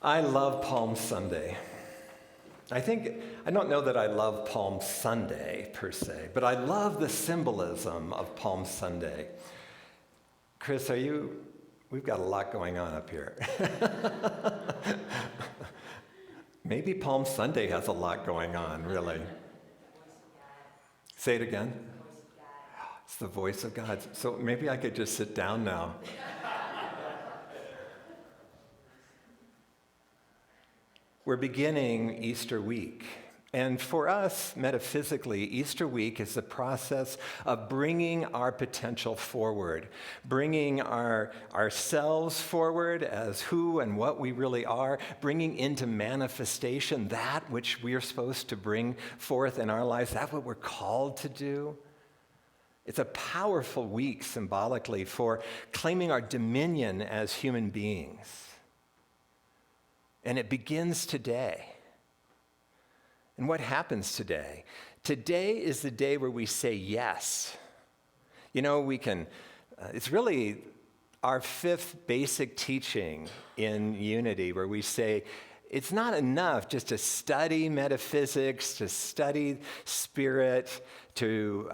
I love Palm Sunday. I don't know that I love Palm Sunday per se, but I love the symbolism of Palm Sunday. Chris, we've got a lot going on up here. Maybe Palm Sunday has a lot going on, really. Say it again. It's the voice of God. So maybe I could just sit down now. We're beginning Easter week. And for us, metaphysically, Easter week is the process of bringing our potential forward, bringing ourselves forward as who and what we really are, bringing into manifestation that which we are supposed to bring forth in our lives. That's what we're called to do. It's a powerful week symbolically for claiming our dominion as human beings. And it begins today. And what happens today? Today is the day where we say yes. You know, it's really our fifth basic teaching in unity where we say it's not enough just to study metaphysics, to study spirit, to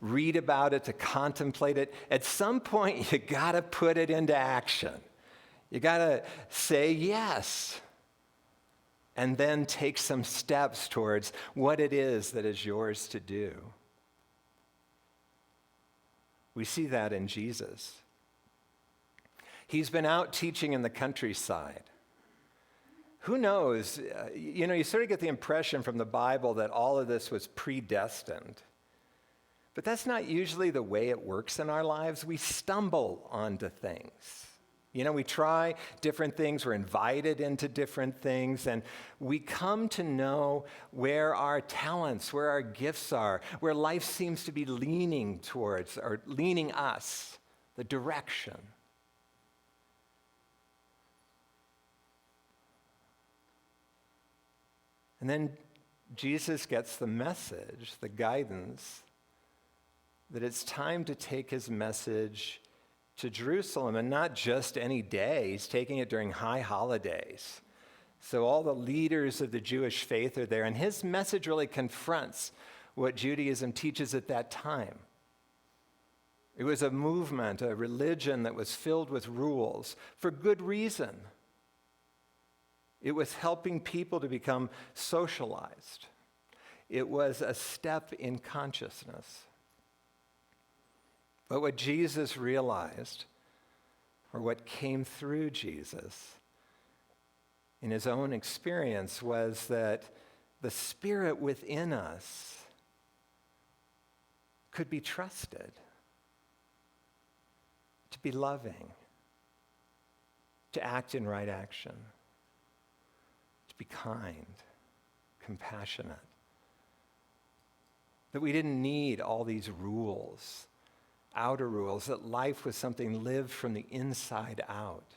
read about it, to contemplate it. At some point, you gotta put it into action. You gotta say yes. And then take some steps towards what it is that is yours to do. We see that in Jesus. He's been out teaching in the countryside. Who knows? You sort of get the impression from the Bible that all of this was predestined. But that's not usually the way it works in our lives. We stumble onto things. We try different things, we're invited into different things, and we come to know where our talents, where our gifts are, where life seems to be leaning towards, or leaning us, the direction. And then Jesus gets the message, the guidance, that it's time to take his message to Jerusalem, and not just any day. He's taking it during high holidays. So all the leaders of the Jewish faith are there, and his message really confronts what Judaism teaches at that time. It was a movement, a religion that was filled with rules for good reason. It was helping people to become socialized. It was a step in consciousness. But what Jesus realized, or what came through Jesus in his own experience, was that the Spirit within us could be trusted to be loving, to act in right action, to be kind, compassionate. That we didn't need all these rules, outer rules, that life was something lived from the inside out.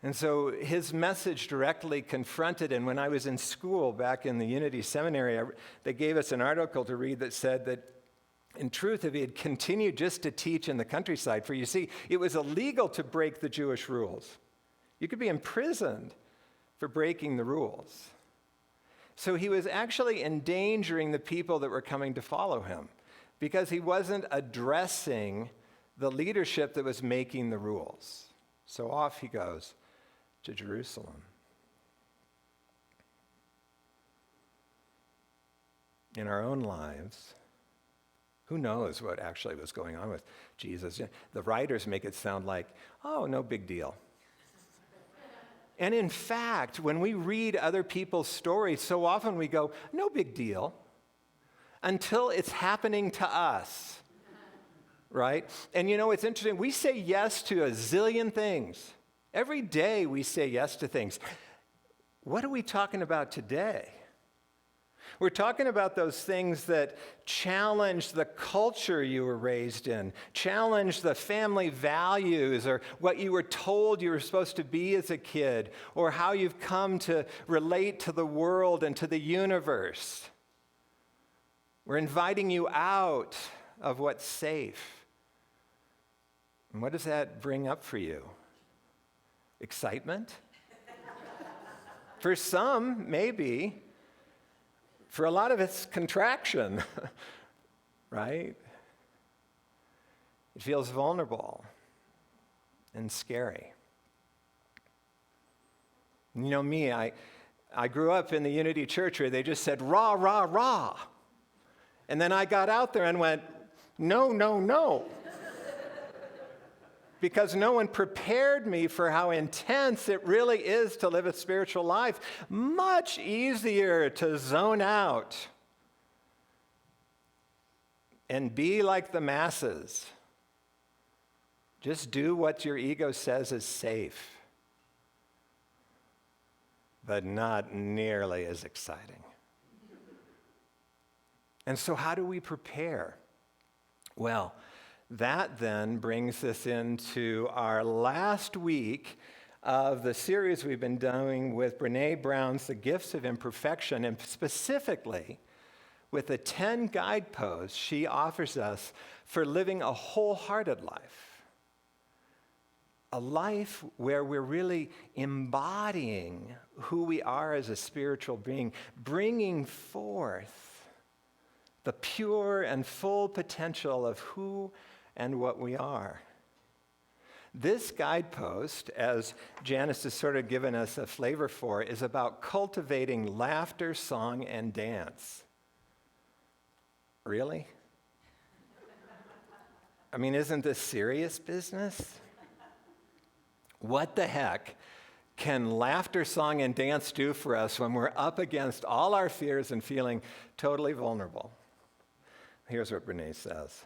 And so his message directly confronted, and when I was in school back in the Unity Seminary, they gave us an article to read that said that in truth, if he had continued just to teach in the countryside, for you see, it was illegal to break the Jewish rules. You could be imprisoned for breaking the rules. So he was actually endangering the people that were coming to follow him, because he wasn't addressing the leadership that was making the rules. So off he goes to Jerusalem. In our own lives, who knows what actually was going on with Jesus? The writers make it sound like, oh, no big deal. And in fact, when we read other people's stories, so often we go, no big deal. Until it's happening to us, right? And it's interesting, we say yes to a zillion things. Every day we say yes to things. What are we talking about today? We're talking about those things that challenge the culture you were raised in, challenge the family values, or what you were told you were supposed to be as a kid, or how you've come to relate to the world and to the universe. We're inviting you out of what's safe. And what does that bring up for you? Excitement? For some, maybe. For a lot of it's contraction, right? It feels vulnerable and scary. You know me, I grew up in the Unity Church where they just said, rah, rah, rah. And then I got out there and went, no, no, no. Because no one prepared me for how intense it really is to live a spiritual life. Much easier to zone out and be like the masses. Just do what your ego says is safe, but not nearly as exciting. And so how do we prepare? Well, that then brings us into our last week of the series we've been doing with Brene Brown's The Gifts of Imperfection, and specifically with the 10 guideposts she offers us for living a wholehearted life. A life where we're really embodying who we are as a spiritual being, bringing forth the pure and full potential of who and what we are. This guidepost, as Janice has sort of given us a flavor for, is about cultivating laughter, song, and dance. Really? I mean, isn't this serious business? What the heck can laughter, song, and dance do for us when we're up against all our fears and feeling totally vulnerable? Here's what Brene says.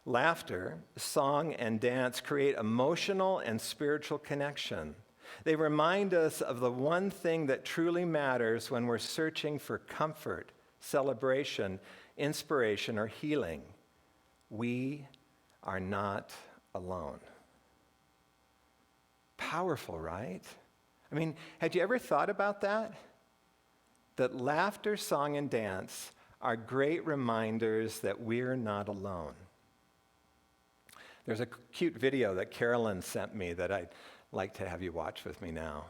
Laughter, song, and dance create emotional and spiritual connection. They remind us of the one thing that truly matters when we're searching for comfort, celebration, inspiration, or healing. We are not alone. Powerful, right? I mean, had you ever thought about that? That laughter, song, and dance are great reminders that we're not alone. There's a cute video that Carolyn sent me that I'd like to have you watch with me now.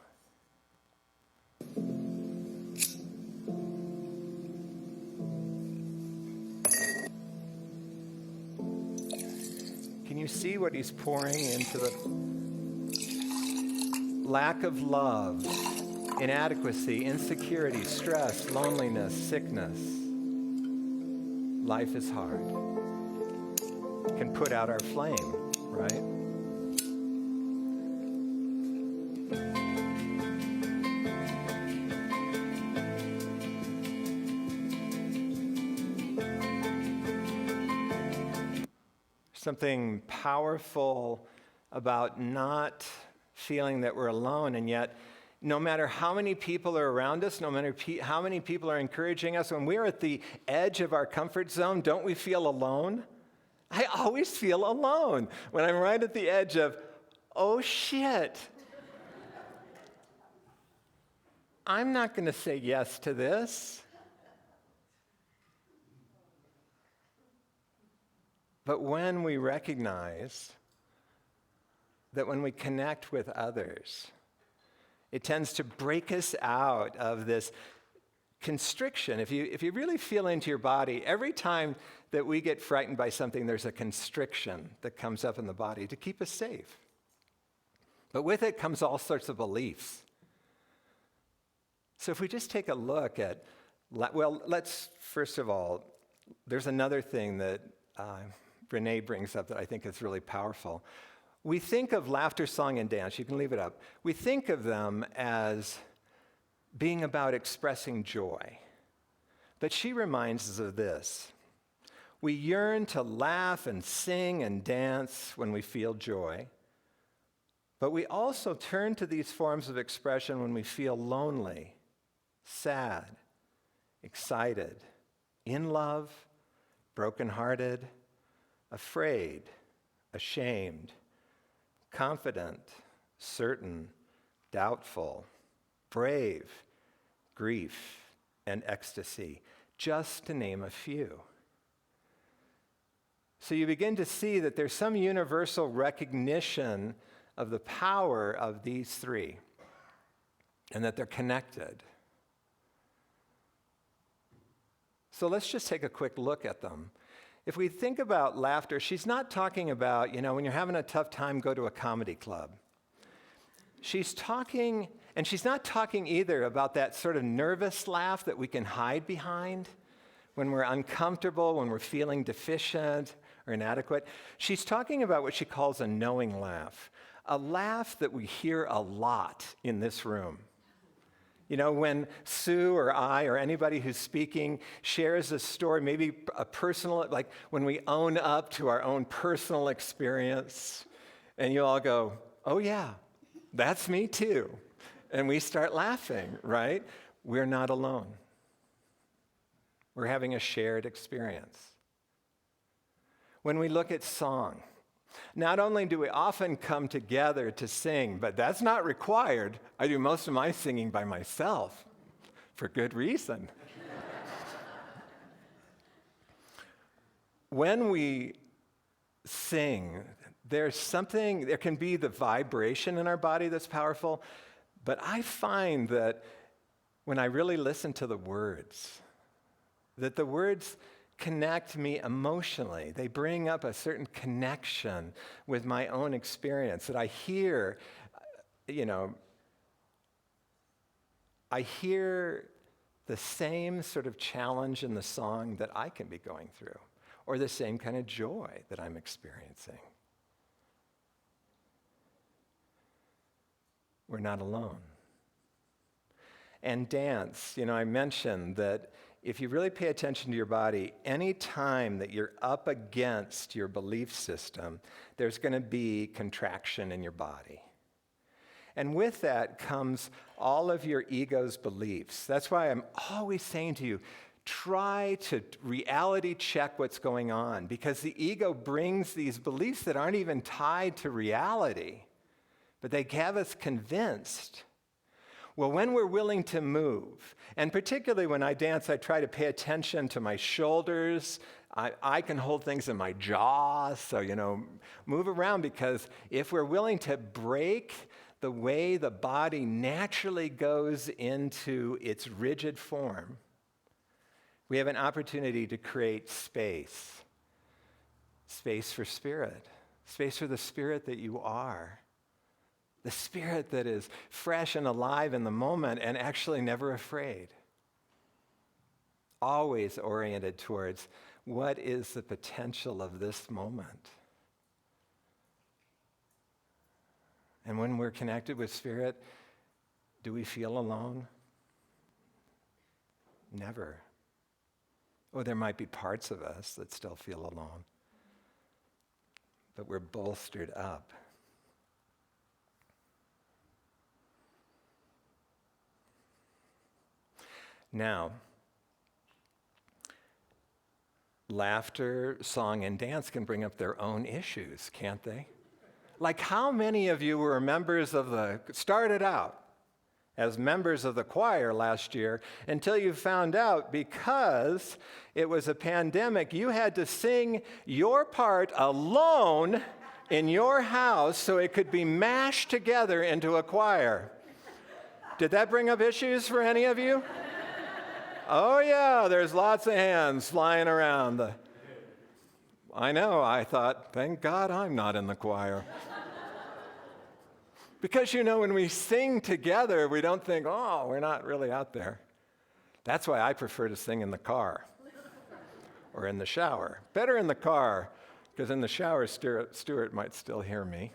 Can you see what he's pouring into the lack of love, inadequacy, insecurity, stress, loneliness, sickness? Life is hard. It can put out our flame, right? Something powerful about not feeling that we're alone, and yet no matter how many people are around us, no matter how many people are encouraging us, when we're at the edge of our comfort zone, don't we feel alone? I always feel alone when I'm right at the edge of, oh shit, I'm not going to say yes to this. But when we recognize that when we connect with others, it tends to break us out of this constriction. If you really feel into your body, every time that we get frightened by something, there's a constriction that comes up in the body to keep us safe. But with it comes all sorts of beliefs. So if we just take a look at, well, let's, first of all, there's another thing that Brene brings up that I think is really powerful. We think of laughter, song, and dance. You can leave it up. We think of them as being about expressing joy. But she reminds us of this. We yearn to laugh and sing and dance when we feel joy. But we also turn to these forms of expression when we feel lonely, sad, excited, in love, brokenhearted, afraid, ashamed, confident, certain, doubtful, brave, grief, and ecstasy, just to name a few. So you begin to see that there's some universal recognition of the power of these three and that they're connected. So let's just take a quick look at them. If we think about laughter, she's not talking about, when you're having a tough time, go to a comedy club. She's talking, and she's not talking either about that sort of nervous laugh that we can hide behind when we're uncomfortable, when we're feeling deficient or inadequate. She's talking about what she calls a knowing laugh, a laugh that we hear a lot in this room. When Sue or I or anybody who's speaking shares a story, maybe a personal, like when we own up to our own personal experience, and you all go, oh yeah, that's me too. And we start laughing, right? We're not alone. We're having a shared experience. When we look at song, not only do we often come together to sing, but that's not required. I do most of my singing by myself for good reason. When we sing, there can be the vibration in our body that's powerful, but I find that when I really listen to the words, that the words connect me emotionally. They bring up a certain connection with my own experience that I hear, I hear the same sort of challenge in the song that I can be going through, or the same kind of joy that I'm experiencing. We're not alone. And dance, I mentioned that if you really pay attention to your body, any time that you're up against your belief system, there's going to be contraction in your body. And with that comes all of your ego's beliefs. That's why I'm always saying to you, try to reality check what's going on, because the ego brings these beliefs that aren't even tied to reality, but they have us convinced. Well, when we're willing to move, and particularly when I dance, I try to pay attention to my shoulders. I can hold things in my jaw, so, move around, because if we're willing to break the way the body naturally goes into its rigid form, we have an opportunity to create space for spirit, space for the spirit that you are. The spirit that is fresh and alive in the moment and actually never afraid. Always oriented towards what is the potential of this moment. And when we're connected with spirit, do we feel alone? Never. Oh, there might be parts of us that still feel alone, but we're bolstered up. Now, laughter, song, and dance can bring up their own issues, can't they? Like, how many of you were started out as members of the choir last year until you found out, because it was a pandemic, you had to sing your part alone in your house so it could be mashed together into a choir? Did that bring up issues for any of you? Oh yeah, there's lots of hands flying around. I know, I thought, thank God I'm not in the choir. Because when we sing together, we don't think, oh, we're not really out there. That's why I prefer to sing in the car or in the shower. Better in the car, because in the shower, Stuart might still hear me.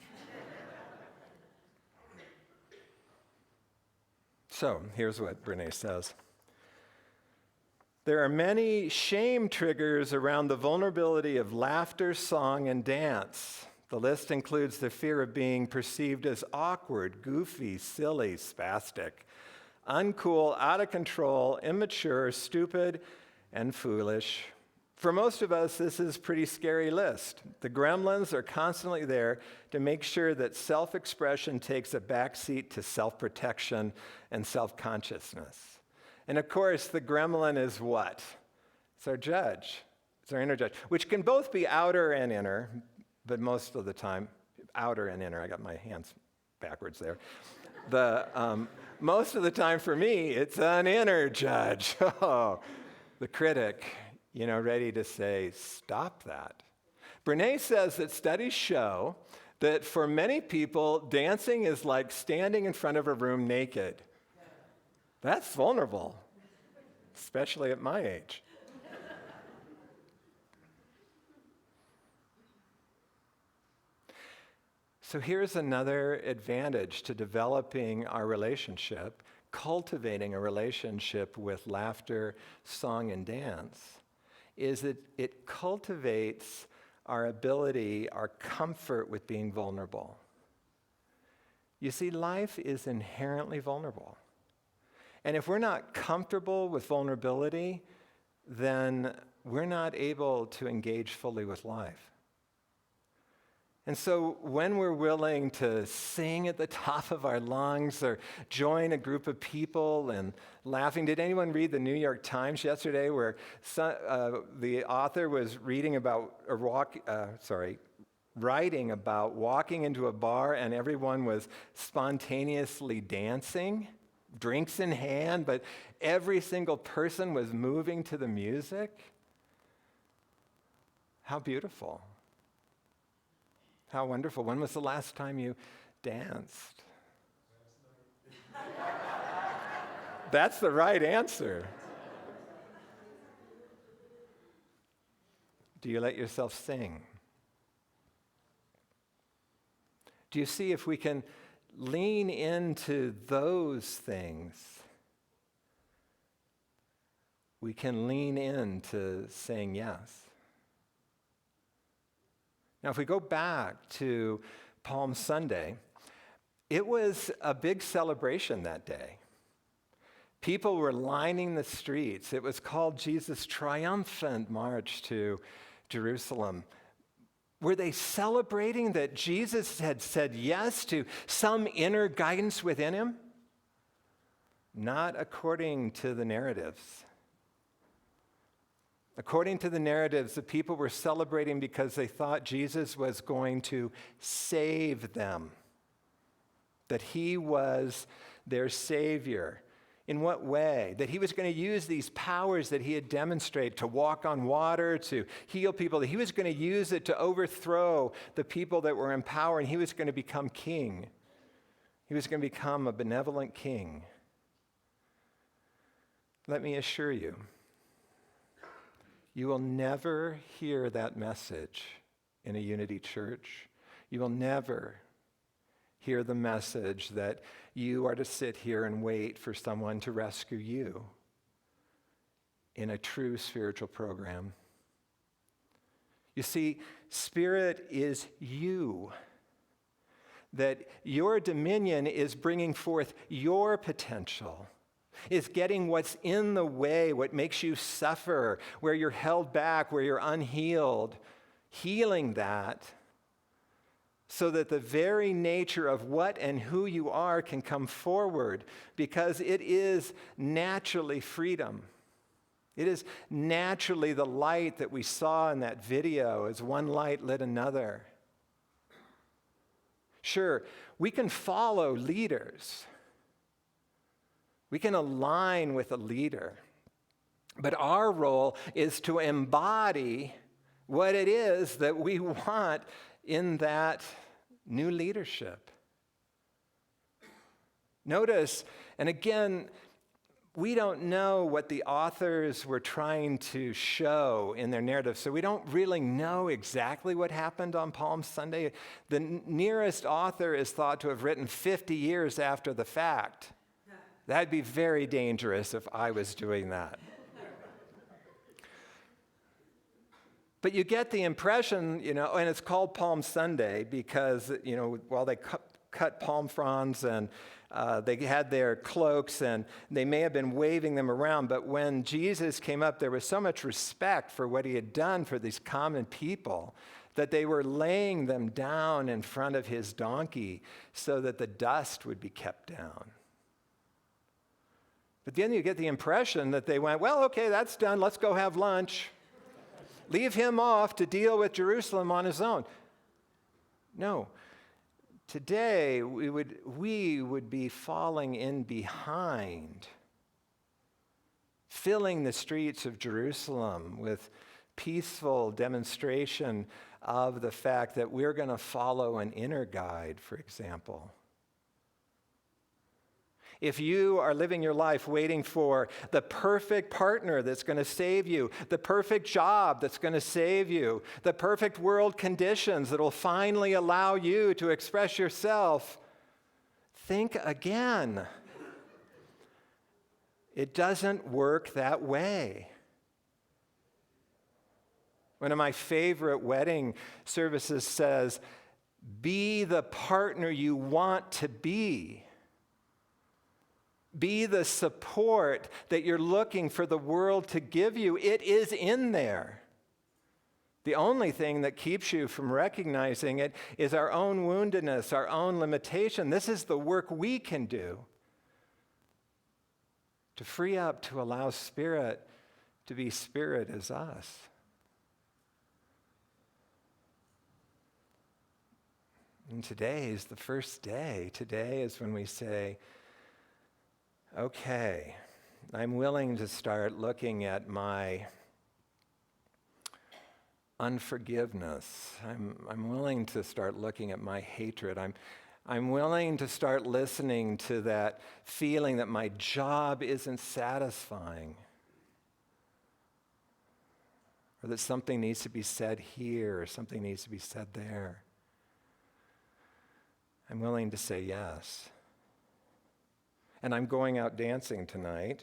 So here's what Brene says. There are many shame triggers around the vulnerability of laughter, song, and dance. The list includes the fear of being perceived as awkward, goofy, silly, spastic, uncool, out of control, immature, stupid, and foolish. For most of us, this is a pretty scary list. The gremlins are constantly there to make sure that self-expression takes a backseat to self-protection and self-consciousness. And of course, the gremlin is what? It's our judge. It's our inner judge, which can both be outer and inner, but most of the time outer and inner. I got my hands backwards there. Most of the time for me, it's an inner judge. Oh, the critic, ready to say, stop that. Brene says that studies show that for many people, dancing is like standing in front of a room naked. That's vulnerable, especially at my age. So here's another advantage to developing our relationship, cultivating a relationship with laughter, song, and dance, is that it cultivates our ability, our comfort with being vulnerable. You see, life is inherently vulnerable. And if we're not comfortable with vulnerability, then we're not able to engage fully with life. And so when we're willing to sing at the top of our lungs or join a group of people and laughing, did anyone read the New York Times yesterday where the author was writing about walking into a bar and everyone was spontaneously dancing, drinks in hand, but every single person was moving to the music? How beautiful. How wonderful. When was the last time you danced? That's the right answer. Do you let yourself sing? Do you see if we can lean into those things? We can lean into saying yes. Now, if we go back to Palm Sunday, it was a big celebration that day. People were lining the streets. It was called Jesus' triumphant march to Jerusalem. Were they celebrating that Jesus had said yes to some inner guidance within him? Not according to the narratives. According to the narratives, the people were celebrating because they thought Jesus was going to save them, that he was their Savior. In what way? That he was going to use these powers that he had demonstrated to walk on water, to heal people, that he was going to use it to overthrow the people that were in power, and he was going to become king. He was going to become a benevolent king. Let me assure you, you will never hear that message in a Unity church. You will never hear the message that you are to sit here and wait for someone to rescue you in a true spiritual program. You see, Spirit is you. That your dominion is bringing forth your potential. Is getting what's in the way, what makes you suffer, where you're held back, where you're unhealed, healing that so that the very nature of what and who you are can come forward, because it is naturally freedom. It is naturally the light that we saw in that video as one light lit another. Sure, we can follow leaders. We can align with a leader, but our role is to embody what it is that we want in that new leadership. Notice, and again, we don't know what the authors were trying to show in their narrative, so we don't really know exactly what happened on Palm Sunday. The nearest author is thought to have written 50 years after the fact. That'd be very dangerous if I was doing that. But you get the impression, and it's called Palm Sunday because, while they cut palm fronds and they had their cloaks and they may have been waving them around, but when Jesus came up, there was so much respect for what he had done for these common people that they were laying them down in front of his donkey so that the dust would be kept down. But then you get the impression that they went, well, okay, that's done. Let's go have lunch. Leave him off to deal with Jerusalem on his own. No, Today, we would be falling in behind, filling the streets of Jerusalem with peaceful demonstration of the fact that we're going to follow an inner guide, for example. If you are living your life waiting for the perfect partner that's going to save you, the perfect job that's going to save you, the perfect world conditions that will finally allow you to express yourself, think again. It doesn't work that way. One of my favorite wedding services says, "Be the partner you want to be. Be the support that you're looking for the world to give you. It is in there." The only thing that keeps you from recognizing it is our own woundedness, our own limitation. This is the work we can do to free up, to allow Spirit to be Spirit as us. And today is the first day. Today is when we say, okay, I'm willing to start looking at my unforgiveness. I'm willing to start looking at my hatred. I'm willing to start listening to that feeling that my job isn't satisfying, or that something needs to be said here, or something needs to be said there. I'm willing to say yes. And I'm going out dancing tonight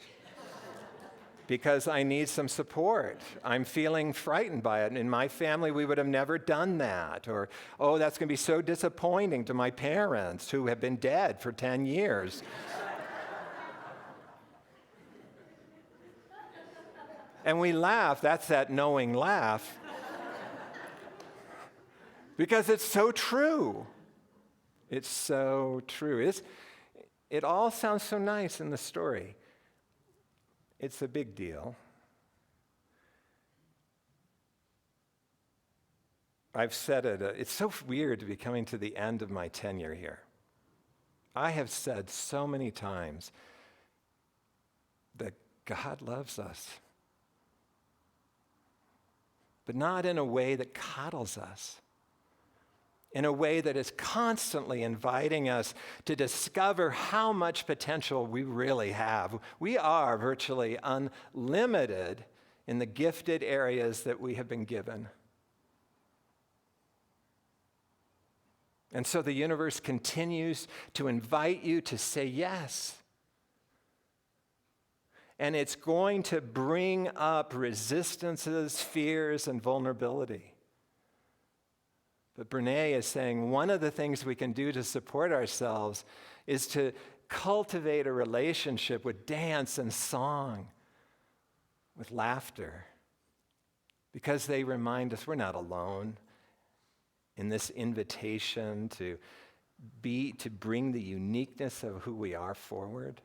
because I need some support. I'm feeling frightened by it. In my family, we would have never done that. Or, oh, that's going to be so disappointing to my parents who have been dead for 10 years. And we laugh. That's that knowing laugh. Because it's so true. It's so true. It all sounds so nice in the story. It's a big deal. I've said it, it's so weird to be coming to the end of my tenure here. I have said so many times that God loves us, but not in a way that coddles us. In a way that is constantly inviting us to discover how much potential we really have. We are virtually unlimited in the gifted areas that we have been given. And so the universe continues to invite you to say yes. And it's going to bring up resistances, fears, and vulnerability. But Brene is saying one of the things we can do to support ourselves is to cultivate a relationship with dance and song, with laughter, because they remind us we're not alone in this invitation to bring the uniqueness of who we are forward,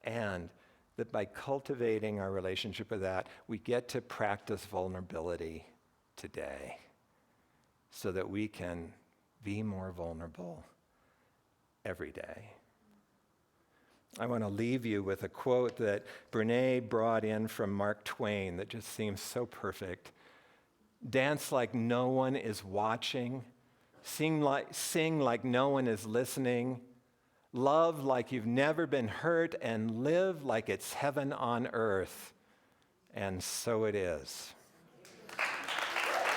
and that by cultivating our relationship with that, we get to practice vulnerability today, so that we can be more vulnerable every day. I want to leave you with a quote that Brene brought in from Mark Twain that just seems so perfect. Dance like no one is watching. Sing like no one is listening. Love like you've never been hurt, and live like it's heaven on earth. And so it is.